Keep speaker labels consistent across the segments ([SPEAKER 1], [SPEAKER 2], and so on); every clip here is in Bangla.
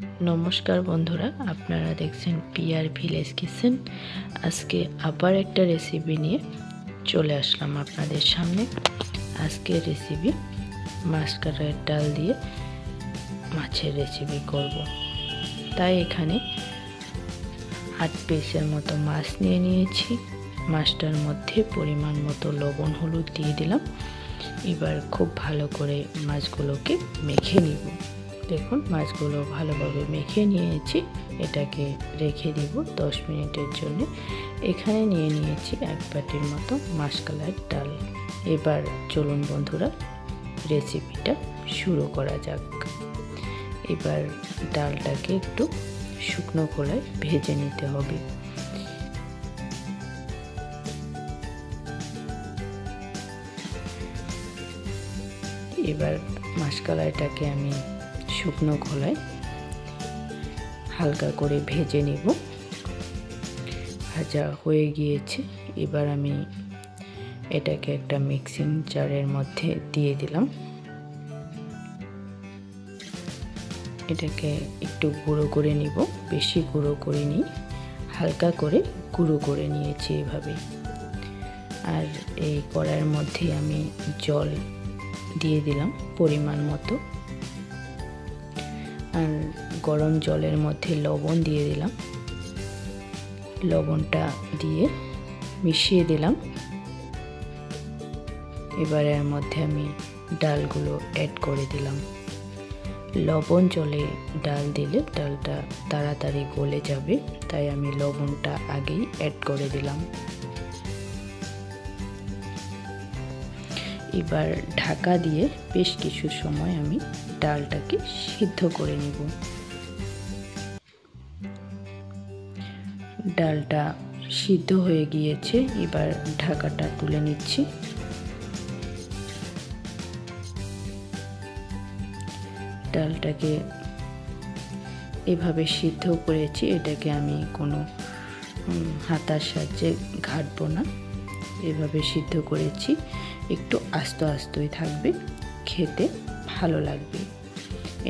[SPEAKER 1] নমস্কার বন্ধুরা, আপনারা দেখছেন পিআর ভিলেজ কিচেন। আজকে আবার একটা রেসিপি নিয়ে চলে আসলাম আপনাদের সামনে। আজকের রেসিপি মাছকাটার ডাল দিয়ে মাছের রেসিপি করব। তাই এখানে 8 পিসের মতো মাছ নিয়ে নিয়েছি। মাছটার মধ্যে পরিমাণ মতো লবণ হলুদ দিয়ে দিলাম। এবার খুব ভালো করে মাছগুলোকে মেখে নিব। দেখুন, মাছগুলো ভালোভাবে মেখে নিয়েছি। এটাকে রেখে দিব 10 মিনিটের জন্য। এখানে নিয়ে নিয়েছি 1 বাটির মতো মাছকালার ডাল। এবার চলুন বন্ধুরা, রেসিপিটা শুরু করা যাক। এবার ডালটাকে একটু শুকনো খোলায় ভেজে নিতে হবে। এবার মাছকালাইটাকে আমি শুকনো খোলায় হালকা করে ভেজে নেব। ভাজা হয়ে গিয়েছে। এবার আমি এটাকে একটা মিক্সিং জারের মধ্যে দিয়ে দিলাম। এটাকে একটু গুঁড়ো করে নিব, বেশি গুঁড়ো করে নিই, হালকা করে গুঁড়ো করে নিয়েছি এভাবে। আর এই কড়াইয়ের মধ্যে আমি জল দিয়ে দিলাম পরিমাণ মতো। আর গরম জলের মধ্যে লবণ দিয়ে দিলাম। লবণটা দিয়ে মিশিয়ে দিলাম। এবার এর মধ্যে আমি ডালগুলো অ্যাড করে দিলাম। লবণ জলে ডাল দিলে ডালটা তাড়াতাড়ি গলে যাবে, তাই আমি লবণটা আগেই অ্যাড করে দিলাম। এবার ঢাকা দিয়ে বেশ কিছু সময় আমি ডালটাকে সিদ্ধ করে নিব। ডালটা সিদ্ধ হয়ে গিয়েছে। এবার ঢাকাটা তুলে নিচ্ছি। ডালটাকে এভাবে সিদ্ধ করেছি। এটাকে আমি কোনো হাতার সাহায্যে ঘাটবো না। এভাবে সিদ্ধ করেছি, একটু আস্ত আস্তই থাকবে, খেতে ভালো লাগবে।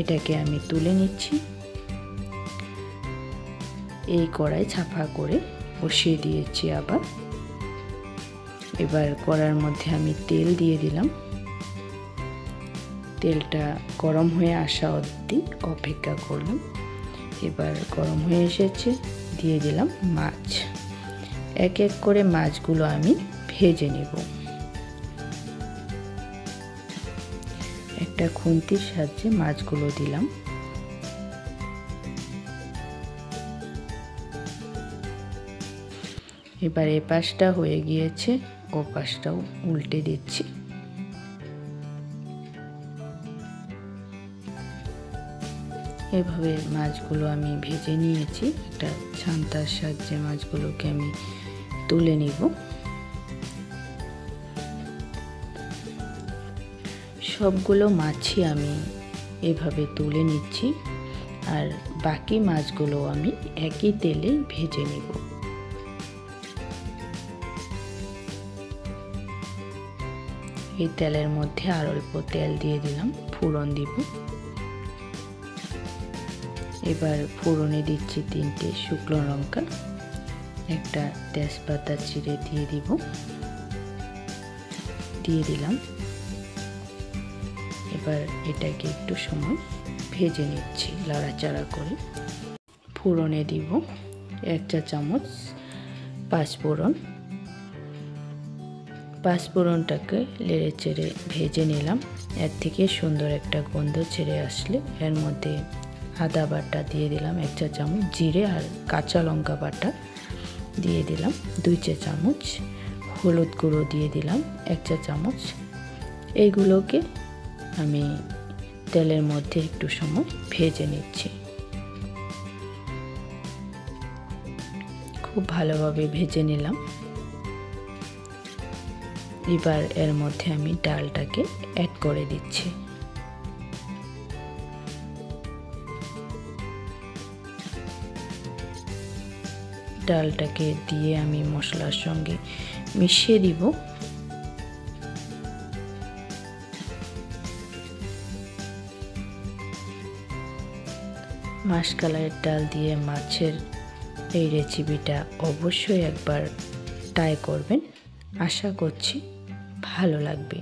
[SPEAKER 1] এটাকে আমি তুলে নিচ্ছি। এই কড়াই ছাপা করে বসিয়ে দিয়েছি আবার। এবার কড়াইয়ের মধ্যে আমি তেল দিয়ে দিলাম। তেলটা গরম হয়ে আসা অবধি অপেক্ষা করলাম। এবার গরম হয়ে এসেছে, দিয়ে দিলাম মাছ। এক এক করে মাছগুলো আমি ভেজে নেব। একটা খুন্তির সাহায্যে মাছগুলো দিলাম। এবার এ পাশটা হয়ে গিয়েছে, ও পাশটাও উল্টে দিচ্ছি। এভাবে মাছগুলো আমি ভেজে নিয়েছি। একটা ছান্তার সাহায্যে মাছগুলোকে আমি তুলে নিব। সবগুলো মাছই আমি এভাবে তুলে নিচ্ছি। আর বাকি মাছগুলো আমি একই তেলে ভেজে নিব। এই তেলের মধ্যে আর অল্প তেল দিয়ে দিলাম, ফোড়ন দিব। এবার ফোড়নে দিচ্ছি 3টে শুকনো লঙ্কা, একটা তেজপাতা চিড়ে দিয়ে দিলাম। এবার এটাকে একটু সময় ভেজে নিচ্ছি নাড়াচাড়া করে। ফোড়নে দিব 1 চা চামচ পাঁচফোড়ন। পাঁচফোড়নটাকে নেড়ে চেড়ে ভেজে নিলাম। এর থেকে সুন্দর একটা গন্ধ ছেড়ে আসলে এর মধ্যে আদা বাটা দিয়ে দিলাম 1 চা চামচ, জিরে আর কাঁচা লঙ্কা বাটা দিয়ে দিলাম 2 চা চামচ, হলুদ গুঁড়ো দিয়ে দিলাম 1 চা চামচ। এইগুলোকে আমি তেলের মধ্যে একটু সময় ভেজে নিচ্ছি। খুব ভালোভাবে ভেজে নিলাম। এবার এর মধ্যে আমি ডালটাকে অ্যাড করে দিচ্ছি। ডালটাকে দিয়ে আমি মশলার সঙ্গে মিশিয়ে দিব। মাসকলাইয়ের ডাল দিয়ে মাছের এই রেসিপিটা অবশ্যই একবার ট্রাই করবেন। আশা করছি ভালো লাগবে।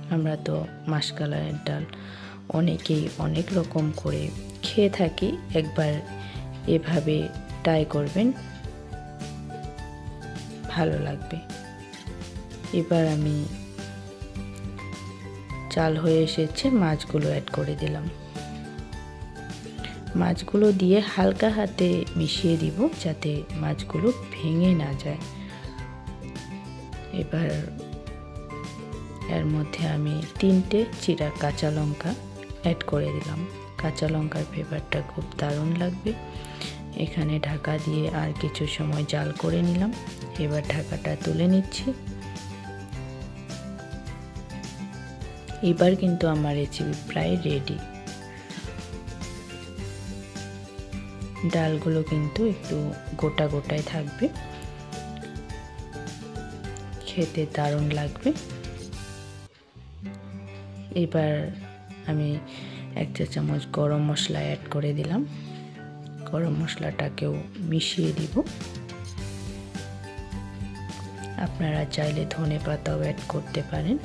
[SPEAKER 1] আমরা তো মাসকলাইয়ের ডাল অনেকেই অনেক রকম করে খেয়ে থাকি, একবার এভাবে ট্রাই করবেন, ভালো লাগবে। এবার আমি চাল হয়ে এসেছে, মাছগুলো অ্যাড করে দিলাম। মাছগুলো দিয়ে হালকা হাতে মিশিয়ে দিব যাতে মাছগুলো ভেঙে না যায়। এবার এর মধ্যে আমি 3টে চিরা কাঁচা লঙ্কা অ্যাড করে দিলাম। কাঁচা লঙ্কার ফ্লেভারটা খুব দারুণ লাগবে। এখানে ঢাকা দিয়ে আর কিছু সময় জাল করে নিলাম। এবার ঢাকাটা তুলে নিচ্ছি। এবার কিন্তু আমার রেসিপি প্রায় রেডি। ডালগুলো কিন্তু একটু গোটা গোটায় থাকবে, খেতে দারুণ লাগবে। এবার আমি 1 চা চামচ গরম মশলা অ্যাড করে দিলাম। গরম মশলাটাকেও মিশিয়ে দিব। আপনারা চাইলে ধনেপাতাও অ্যাড করতে পারেন।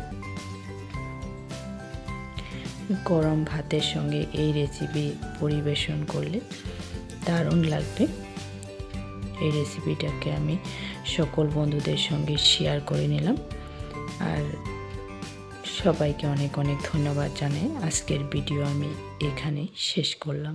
[SPEAKER 1] গরম ভাতের সঙ্গে এই রেসিপি পরিবেশন করলে দারুণ লাগবে। এই রেসিপিটাকে আমি সকল বন্ধুদের সঙ্গে শেয়ার করে নিলাম। আর সবাইকে অনেক অনেক ধন্যবাদ জানাই। আজকের ভিডিও আমি এখানেই শেষ করলাম।